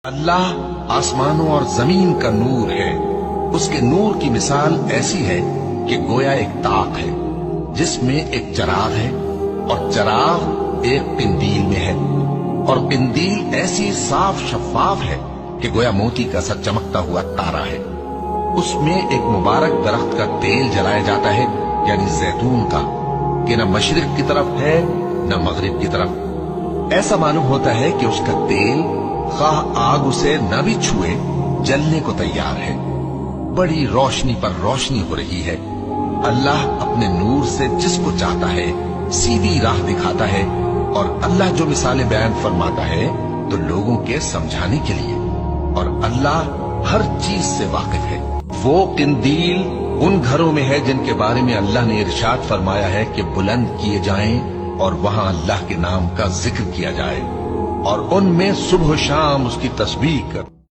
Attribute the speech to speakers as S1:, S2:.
S1: अल्लाह आसमानों और जमीन का नूर है। उसके नूर की मिसाल ऐसी है कि गोया एक ताक है जिसमें एक चराग है और चराग एक पिंदील में है और पिंदील ऐसी साफ शफाफ है कि गोया मोती का सा चमकता हुआ तारा है। उसमें एक मुबारक दरख्त का तेल जलाया जाता है यानी जैतून का, कि न मशरिक की तरफ है न मगरिब की तरफ। ऐसा मालूम होता है कि उसका तेल खाह आग उसे न भी छुए जलने को तैयार है। बड़ी रोशनी पर रोशनी हो रही है। अल्लाह अपने नूर से जिसको चाहता है सीधी राह दिखाता है और अल्लाह जो मिसालें बयान फरमाता है तो लोगों के समझाने के लिए, और अल्लाह हर चीज से वाकिफ है। वो किंदील उन घरों में है जिनके बारे में अल्लाह ने इरशाद फरमाया है कि बुलंद किए जाएं और वहां अल्लाह के नाम का जिक्र किया जाए और उनमें सुबह शाम उसकी तस्बीह कर